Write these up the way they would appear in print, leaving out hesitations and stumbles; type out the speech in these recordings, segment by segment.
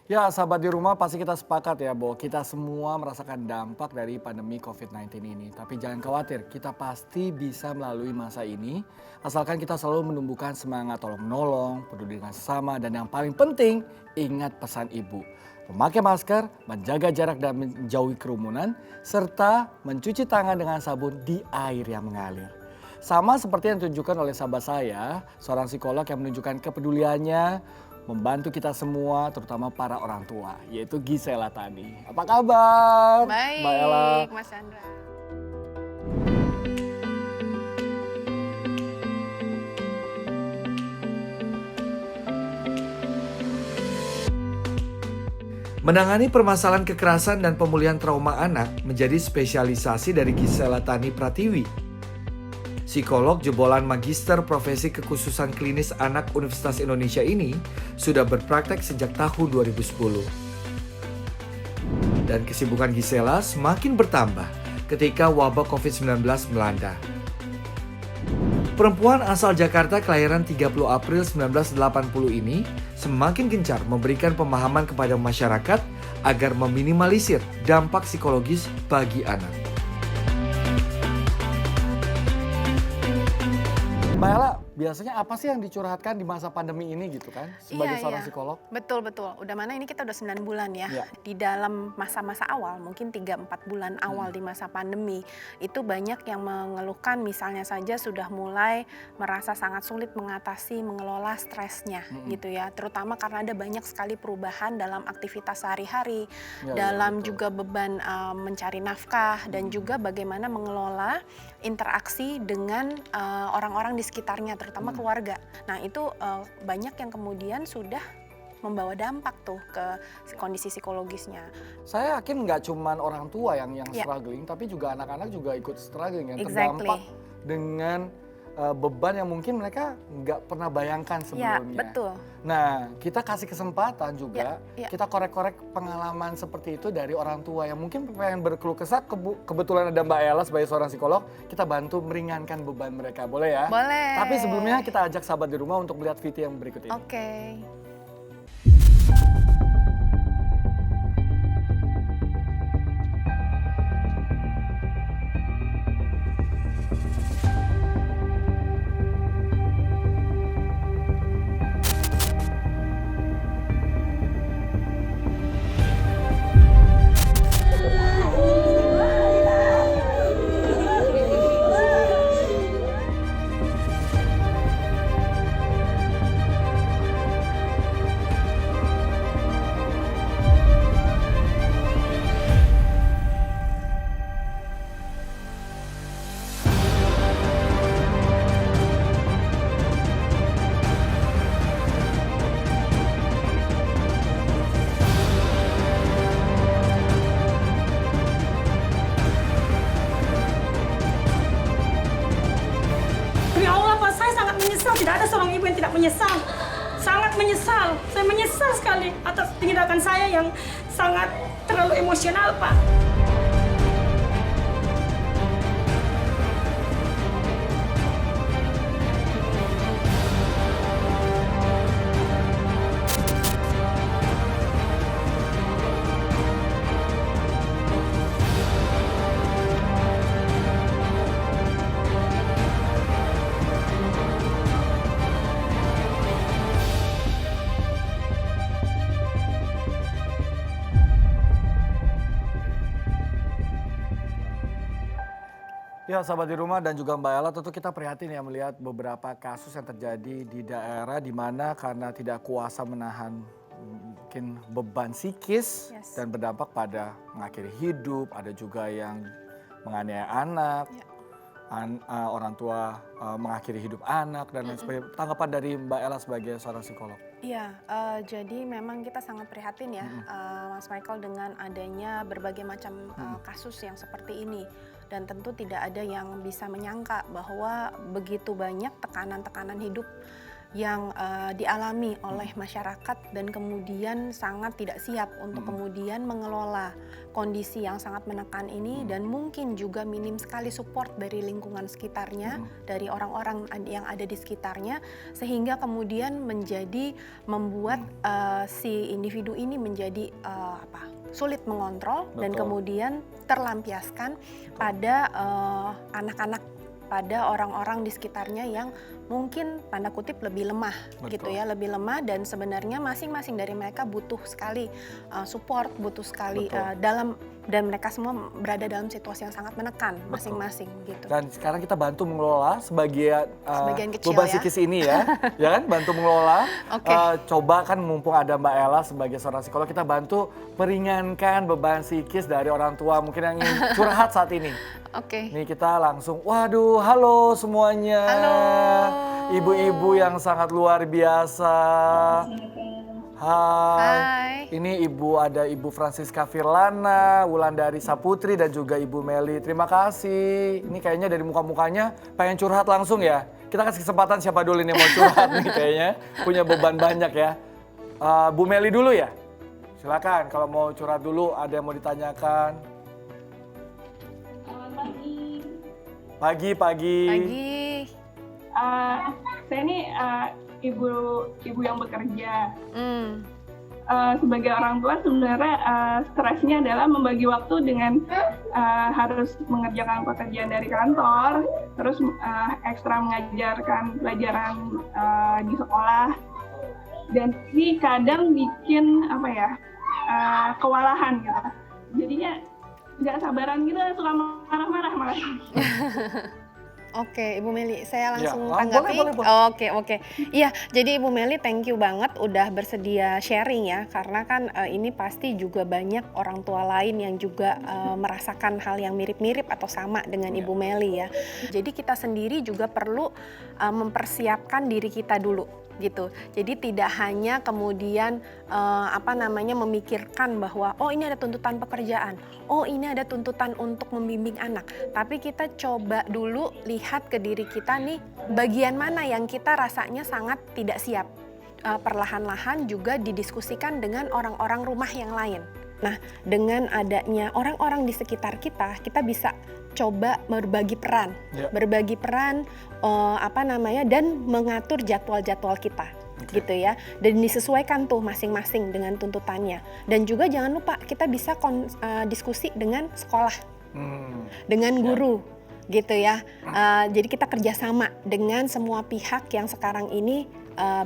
Ya, sahabat di rumah pasti kita sepakat ya bahwa kita semua merasakan dampak dari pandemi COVID-19 ini. Tapi jangan khawatir, kita pasti bisa melalui masa ini asalkan kita selalu menumbuhkan semangat tolong-menolong, peduli dengan sesama, dan yang paling penting ingat pesan ibu. Memakai masker, menjaga jarak dan menjauhi kerumunan, serta mencuci tangan dengan sabun di air yang mengalir. Sama seperti yang ditunjukkan oleh sahabat saya, seorang psikolog yang menunjukkan kepeduliannya membantu kita semua, terutama para orang tua, yaitu Gisela tadi. Apa kabar, Mbak Ella? Baik, Mas Chandra. Menangani permasalahan kekerasan dan pemulihan trauma anak menjadi spesialisasi dari Gisela Tani Pratiwi. Psikolog jebolan Magister Profesi Kekhususan Klinis Anak Universitas Indonesia ini sudah berpraktek sejak tahun 2010. Dan kesibukan Gisela semakin bertambah ketika wabah COVID-19 melanda. Perempuan asal Jakarta kelahiran 30 April 1980 ini semakin gencar memberikan pemahaman kepada masyarakat agar meminimalisir dampak psikologis bagi anak. Mbak Ella, biasanya apa sih yang dicurhatkan di masa pandemi ini gitu kan, sebagai seorang psikolog? Betul, betul. Udah mana ini kita udah 9 bulan ya. Iya. Di dalam masa-masa awal, mungkin 3-4 bulan awal di masa pandemi, itu banyak yang mengeluhkan misalnya saja sudah mulai merasa sangat sulit mengatasi, mengelola stresnya gitu ya. Terutama karena ada banyak sekali perubahan dalam aktivitas sehari-hari, Ya, dalam betul. juga beban mencari nafkah, dan juga bagaimana mengelola interaksi dengan orang-orang di sekitarnya, terutama keluarga. Nah itu banyak yang kemudian sudah membawa dampak tuh ke kondisi psikologisnya. Saya yakin nggak cuman orang tua yang Ya, struggling, tapi juga anak-anak juga ikut struggling, yang exactly. terdampak dengan beban yang mungkin mereka nggak pernah bayangkan Ya, sebelumnya. betul. Nah, kita kasih kesempatan juga, Ya. kita korek-korek pengalaman seperti itu dari orang tua yang mungkin pengen berkeluh kesah, kebetulan ada Mbak Ella sebagai seorang psikolog, kita bantu meringankan beban mereka, boleh ya? Boleh. Tapi sebelumnya kita ajak sahabat di rumah untuk melihat video yang berikut ini. Oke. Demi Allah, Pak, saya sangat menyesal. Tidak ada seorang ibu yang tidak menyesal. Sangat menyesal. Saya menyesal sekali atas tindakan saya yang sangat terlalu emosional, Pak. Ya, sahabat di rumah dan juga Mbak Ella, tentu kita prihatin ya melihat beberapa kasus yang terjadi di daerah di mana karena tidak kuasa menahan mungkin beban psikis Yes. dan berdampak pada mengakhiri hidup, ada juga yang menganiaya anak, Ya. orang tua mengakhiri hidup anak dan lain sebagainya. Tanggapan dari Mbak Ella sebagai seorang psikolog. Iya, jadi memang kita sangat prihatin ya, Mas Michael, dengan adanya berbagai macam kasus yang seperti ini. Dan tentu tidak ada yang bisa menyangka bahwa begitu banyak tekanan-tekanan hidup yang dialami oleh masyarakat dan kemudian sangat tidak siap untuk kemudian mengelola kondisi yang sangat menekan ini, dan mungkin juga minim sekali support dari lingkungan sekitarnya, dari orang-orang yang ada di sekitarnya, sehingga kemudian membuat si individu ini menjadi sulit mengontrol. Betul. Dan kemudian terlampiaskan pada anak-anak, pada orang-orang di sekitarnya yang mungkin tanda kutip lebih lemah. Betul. Gitu ya, lebih lemah, dan sebenarnya masing-masing dari mereka butuh sekali support, butuh sekali dan mereka semua berada dalam situasi yang sangat menekan masing-masing gitu. Dan sekarang kita bantu mengelola sebagian kecil beban ya. psikis ini ya, ya kan, bantu mengelola. Oke. Coba kan mumpung ada Mbak Ella sebagai seorang psikolog, kita bantu meringankan beban psikis dari orang tua mungkin yang ingin curhat saat ini. Oke. Nih kita langsung, waduh, halo semuanya. Halo. Ibu-ibu yang sangat luar biasa. Hai. Ini ada Ibu Francisca Firlana, Wulandari Saputri, dan juga Ibu Meli. Terima kasih. Ini kayaknya dari muka-mukanya pengen curhat langsung ya. Kita kasih kesempatan siapa dulu nih mau curhat nih kayaknya. Punya beban banyak ya. Bu Meli dulu ya. Silakan kalau mau curhat dulu, ada yang mau ditanyakan. Pagi. Pagi. Saya ini ibu yang bekerja. Hmm. Sebagai orang tua sebenarnya stresnya adalah membagi waktu dengan harus mengerjakan pekerjaan dari kantor, terus ekstra mengajarkan pelajaran di sekolah, dan ini kadang bikin kewalahan gitu. Jadinya nggak sabaran gitu, suka marah-marah malah. Oke, Ibu Meli, saya langsung Ya, tanggapi. boleh. Oke. Iya, jadi Ibu Meli, thank you banget udah bersedia sharing ya, karena kan ini pasti juga banyak orang tua lain yang juga merasakan hal yang mirip-mirip atau sama dengan Ibu Meli ya. Jadi kita sendiri juga perlu mempersiapkan diri kita dulu gitu. Jadi tidak hanya kemudian memikirkan bahwa oh ini ada tuntutan pekerjaan, oh ini ada tuntutan untuk membimbing anak, tapi kita coba dulu lihat ke diri kita nih, bagian mana yang kita rasanya sangat tidak siap. Perlahan-lahan juga didiskusikan dengan orang-orang rumah yang lain. Nah, dengan adanya orang-orang di sekitar kita, kita bisa coba berbagi peran, dan mengatur jadwal-jadwal kita, gitu ya. Dan disesuaikan tuh masing-masing dengan tuntutannya. Dan juga jangan lupa kita bisa diskusi dengan sekolah, dengan guru, gitu ya. Jadi kita kerjasama dengan semua pihak yang sekarang ini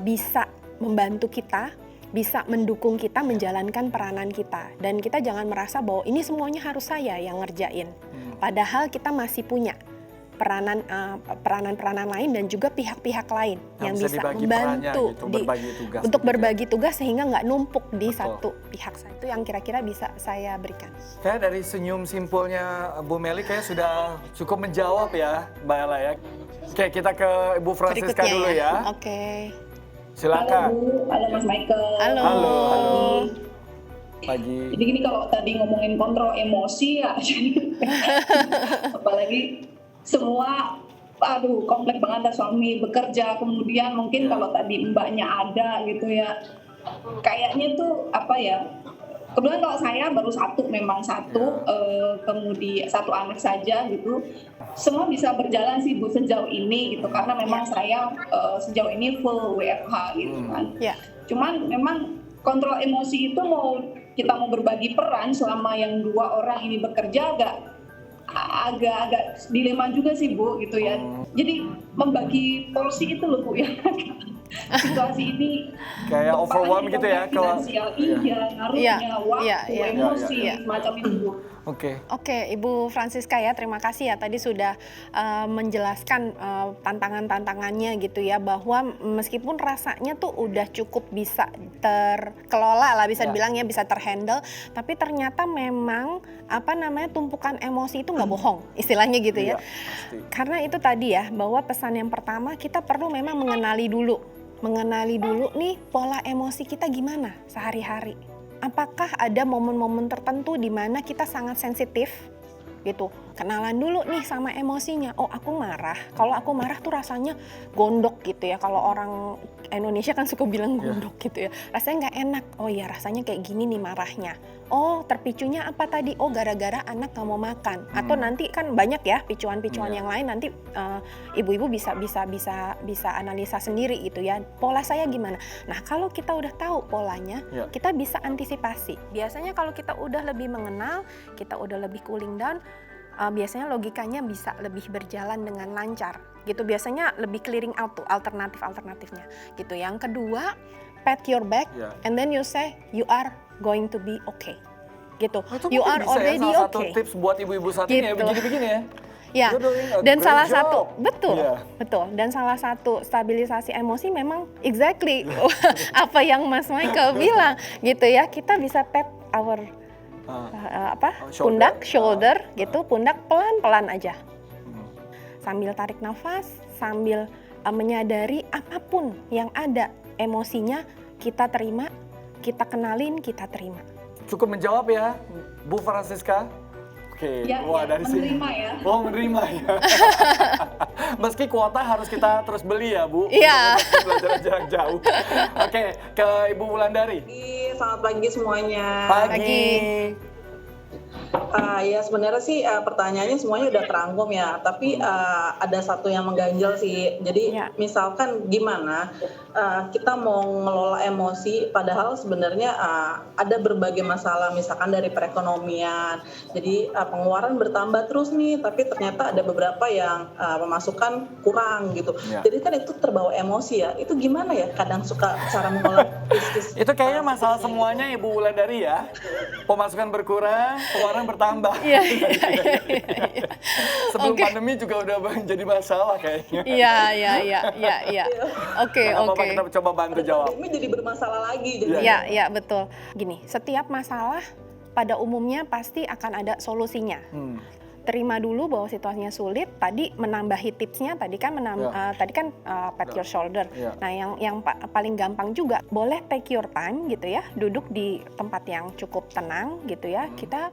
bisa membantu kita, bisa mendukung kita menjalankan peranan kita. Dan kita jangan merasa bahwa ini semuanya harus saya yang ngerjain. Padahal kita masih punya peranan-peranan lain dan juga pihak-pihak lain yang bisa membantu gitu, untuk berbagi tugas sehingga nggak numpuk di satu pihak saja. Itu yang kira-kira bisa saya berikan. Kayak dari senyum simpulnya Bu Meli kayak sudah cukup menjawab ya Mbak Ella ya. Oke, kita ke Ibu Francisca dulu ya. Oke. Silakan. Halo Mas Michael. Halo. Pagi. Jadi gini, kalau tadi ngomongin kontrol emosi ya, apalagi semua, kompleks banget, ada suami bekerja, kemudian mungkin kalau tadi mbaknya ada gitu ya, kayaknya tuh kebetulan kalau saya baru satu, kemudian satu anak saja gitu, semua bisa berjalan sih Bu sejauh ini gitu, karena memang saya sejauh ini full WFH gitu kan. Cuman memang kontrol emosi itu kita mau berbagi peran selama yang dua orang ini bekerja agak dilema juga sih Bu gitu ya. Jadi membagi porsi itu loh Bu ya. Situasi ini kayak overwhelm gitu ya kalau ngaruhnya waktu, emosi semacam itu Bu. Oke, Ibu Francisca ya, terima kasih ya tadi sudah menjelaskan tantangan-tantangannya gitu ya, bahwa meskipun rasanya tuh udah cukup bisa terkelola lah, bisa dibilang ya, bisa terhandle, tapi ternyata memang tumpukan emosi itu nggak bohong, istilahnya gitu ya. Karena itu tadi ya, bahwa pesan yang pertama kita perlu memang mengenali dulu nih pola emosi kita gimana sehari-hari. Apakah ada momen-momen tertentu di mana kita sangat sensitif gitu. Kenalan dulu nih sama emosinya. Oh, aku marah. Kalau aku marah tuh rasanya gondok gitu ya. Kalau orang Indonesia kan suka bilang gondok gitu ya. Rasanya nggak enak. Oh ya, rasanya kayak gini nih marahnya. Oh, terpicunya apa tadi? Oh, gara-gara anak nggak mau makan. Atau nanti kan banyak ya picuan-picuan yang lain. Nanti ibu-ibu bisa analisa sendiri gitu ya. Pola saya gimana? Nah, kalau kita udah tahu polanya, kita bisa antisipasi. Biasanya kalau kita udah lebih mengenal, kita udah lebih cooling down, biasanya logikanya bisa lebih berjalan dengan lancar gitu. Biasanya lebih clearing out tuh alternatifnya gitu. Yang kedua, pat your back and then you say you are going to be okay gitu. You are already salah okay. satu tips buat ibu-ibu saat ini ya, Gitu. begini-begini ya. Ya, You're doing a dan great salah job. satu, betul, Iya. betul. Dan salah satu stabilisasi emosi memang exactly apa yang Mas Michael bilang gitu ya. Kita bisa tap our pundak, shoulder gitu, pundak pelan-pelan aja. Sambil tarik nafas, sambil menyadari apapun yang ada emosinya kita terima, kita kenalin, kita terima. Cukup menjawab ya, Bu Francisca. Oke, Ya, wah ya, dari sini. menerima ya. Oh, menerima ya. Meski kuota harus kita terus beli ya, Bu. Iya. Untuk belajar jarak jauh. Oke, ke Ibu Wulandari. Selamat pagi semuanya. Pagi. Ya sebenarnya sih pertanyaannya semuanya udah terangkum ya, tapi ada satu yang mengganjal sih. Jadi misalkan gimana kita mau ngelola emosi, padahal sebenarnya ada berbagai masalah, misalkan dari perekonomian. Jadi pengeluaran bertambah terus nih, tapi ternyata ada beberapa yang pemasukan kurang gitu. Jadi kan itu terbawa emosi ya. Itu gimana ya? Kadang suka cara mengelola bisnis. Itu kayaknya masalah semuanya Ibu Wulandari ya. Pemasukan berkurang, pengeluaran bertambah. Iya. Sebelum pandemi juga udah jadi masalah kayaknya. Iya. Oke. Apa kita coba bantu jawab. Ini jadi bermasalah lagi. Iya, betul. Gini, setiap masalah pada umumnya pasti akan ada solusinya. Terima dulu bahwa situasinya sulit. Tadi menambahi tipsnya, tadi kan pat your shoulder. Nah, yang paling gampang juga, boleh take your time gitu ya, duduk di tempat yang cukup tenang gitu ya. Kita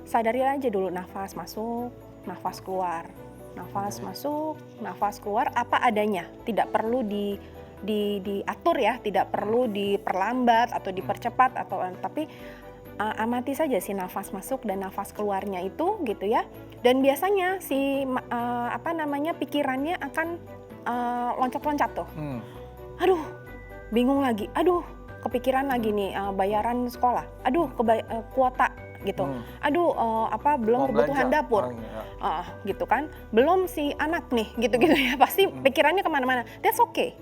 sadari aja dulu, nafas masuk, nafas keluar, nafas masuk, nafas keluar, apa adanya. Tidak perlu diatur ya, tidak perlu diperlambat atau dipercepat tapi amati saja si nafas masuk dan nafas keluarnya itu gitu ya. Dan biasanya si pikirannya akan loncat-loncat tuh. Aduh, bingung lagi. Aduh, kepikiran lagi nih bayaran sekolah. Aduh, kuota gitu. Aduh, belum kebutuhan dapur. Gitu kan. Belum si anak nih, gitu-gitu ya. Pasti pikirannya kemana-mana. That's okay.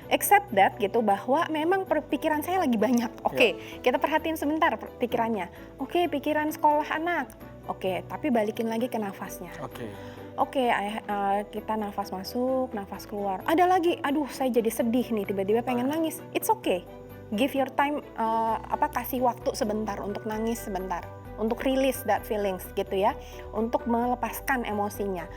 Except that gitu, bahwa memang pikiran saya lagi banyak. Oke, kita perhatiin sebentar pikirannya. Oke, pikiran sekolah anak. Oke, tapi balikin lagi ke nafasnya. Oke, kita nafas masuk, nafas keluar. Ada lagi, aduh saya jadi sedih nih, tiba-tiba pengen nangis. It's okay. Give your time, kasih waktu sebentar untuk nangis sebentar. Untuk release that feelings gitu ya. Untuk melepaskan emosinya.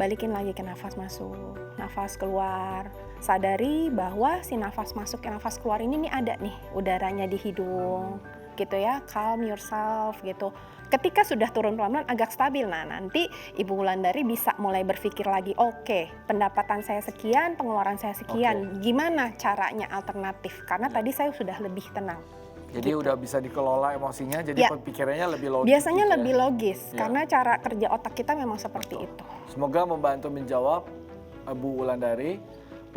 Balikin lagi ke nafas masuk, nafas keluar. Sadari bahwa si nafas masuk ke nafas keluar ini nih ada nih udaranya di hidung gitu ya. Calm yourself gitu. Ketika sudah turun pelan-pelan agak stabil, nah nanti Ibu Wulandari bisa mulai berpikir lagi, oke, pendapatan saya sekian, pengeluaran saya sekian, gimana caranya alternatif? Karena tadi saya sudah lebih tenang. Jadi udah bisa dikelola emosinya, jadi pikirannya lebih logis. Biasanya gitu lebih logis, karena cara kerja otak kita memang seperti itu. Semoga membantu menjawab Bu Wulandari.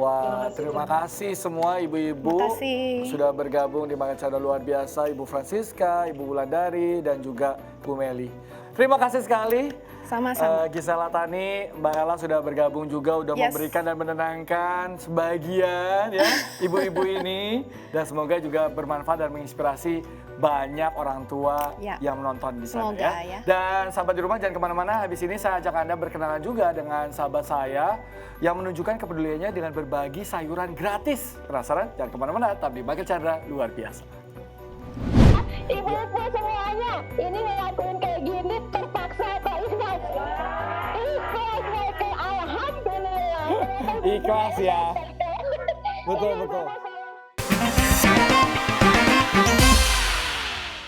Wah, terima kasih semua ibu-ibu sudah bergabung di Makan Cara Luar Biasa, Ibu Francisca, Ibu Wulandari, dan juga Bu Meli. Terima kasih sekali. Sama-sama. Gisela Tani, Mbak Ella sudah bergabung juga, udah memberikan dan menenangkan sebagian ya ibu-ibu ini. Dan semoga juga bermanfaat dan menginspirasi banyak orang tua yang menonton di sana. Semoga, ya. Dan sahabat di rumah jangan kemana-mana, habis ini saya ajak Anda berkenalan juga dengan sahabat saya yang menunjukkan kepeduliannya dengan berbagi sayuran gratis. Penasaran? Jangan kemana-mana, tetap di Makan Cara Luar Biasa. Ibu-ibu semuanya, ini ngelakuin kayak gini terpaksa atau ikhlas? Ikhlas, mereka alhamdulillah. Ikhlas ya. Betul.